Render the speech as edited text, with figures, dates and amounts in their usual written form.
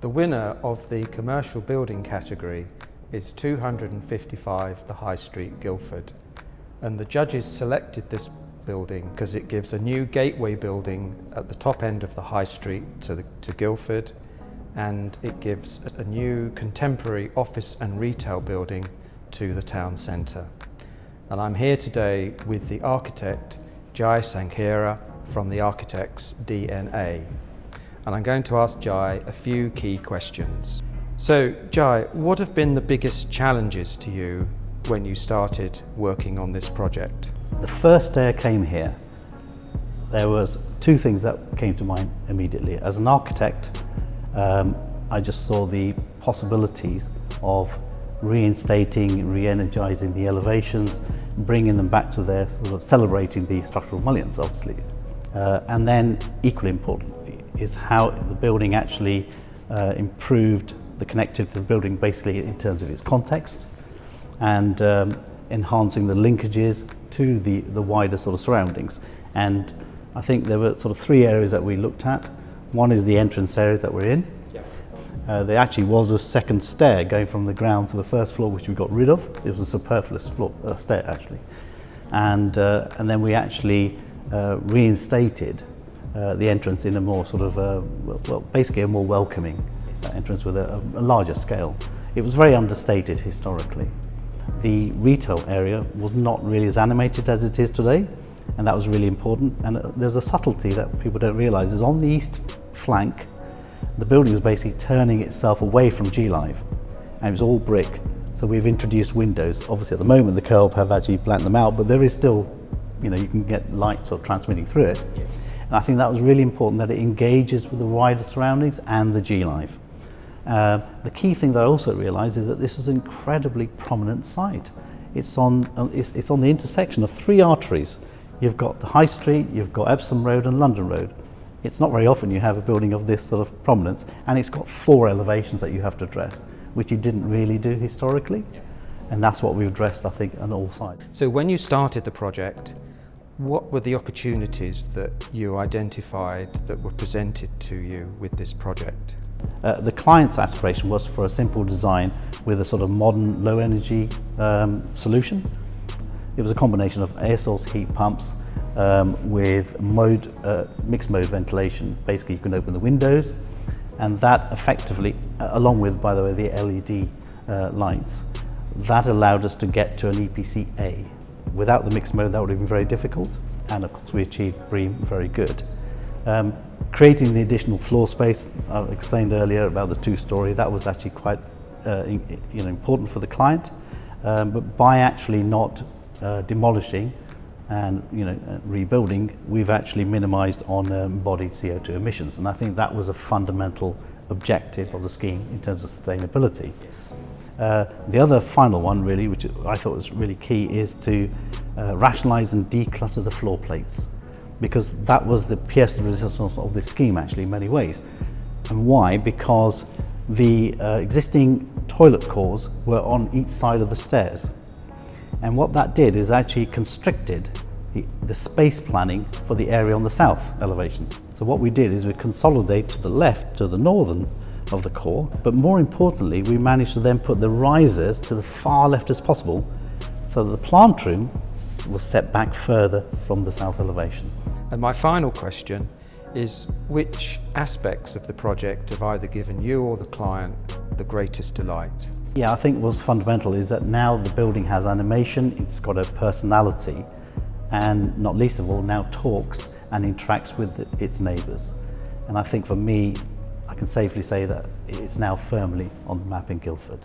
The winner of the commercial building category is 255 The High Street, Guildford. And the judges selected this building because it gives a new gateway building at the top end of the High Street to Guildford, and it gives a new contemporary office and retail building to the town centre. And I'm here today with the architect, Jai Sanghera, from the Architects DNA. And I'm going to ask Jai a few key questions. So, Jai, what have been the biggest challenges to you when you started working on this project? The first day I came here, there was two things that came to mind immediately. As an architect, I just saw the possibilities of reinstating, re-energizing the elevations, bringing them back to their, sort of celebrating the structural mullions, obviously. And then, equally important, is how the building actually improved the connectivity of the building, basically in terms of its context, and enhancing the linkages to the wider sort of surroundings. And I think there were sort of three areas that we looked at. One is the entrance area that we're in. There actually was a second stair going from the ground to the first floor, which we got rid of. It was a superfluous stair, actually. And then we actually reinstated the entrance in a more sort of, well, basically a more welcoming entrance with a larger scale. It was very understated historically. The retail area was not really as animated as it is today, and that was really important. And there's a subtlety that people don't realise is on the east flank, the building was basically turning itself away from G-Live, and it was all brick. So we've introduced windows. Obviously at the moment the curb have actually blanked them out, but there is still, you know, you can get light sort of transmitting through it. Yes. And I think that was really important, that it engages with the wider surroundings and the G-Live. The key thing that I also realised is that this is an incredibly prominent site. It's on the intersection of three arteries. You've got the High Street, you've got Epsom Road and London Road. It's not very often you have a building of this sort of prominence, and it's got four elevations that you have to address, which you didn't really do historically. Yeah. And that's what we've addressed, I think, on all sides. So when you started the project, what were the opportunities that you identified that were presented to you with this project? The client's aspiration was for a simple design with a sort of modern low energy solution. It was a combination of air source heat pumps with mixed mode ventilation. Basically you can open the windows, and that effectively, along with, by the way, the LED lights, that allowed us to get to an EPC A. Without the mixed mode that would have been very difficult, and of course we achieved BREEAM very good. Creating the additional floor space, I explained earlier about the two-storey, that was actually quite important for the client, but by actually not demolishing and rebuilding, we've actually minimised on embodied CO2 emissions, and I think that was a fundamental objective of the scheme in terms of sustainability. The other final one, really, which I thought was really key, is to rationalise and declutter the floor plates, because that was the pièce de résistance of this scheme, actually, in many ways. And why? Because the existing toilet cores were on each side of the stairs. And what that did is actually constricted the space planning for the area on the south elevation. So what we did is we consolidate to the left, to the northern of the core, but more importantly, we managed to then put the risers to the far left as possible, so that the plant room was set back further from the south elevation. And my final question is, which aspects of the project have either given you or the client the greatest delight? Yeah, I think what's fundamental is that now the building has animation, it's got a personality, and not least of all, now talks and interacts with its neighbours. And I think for me, I can safely say that it's now firmly on the map in Guildford.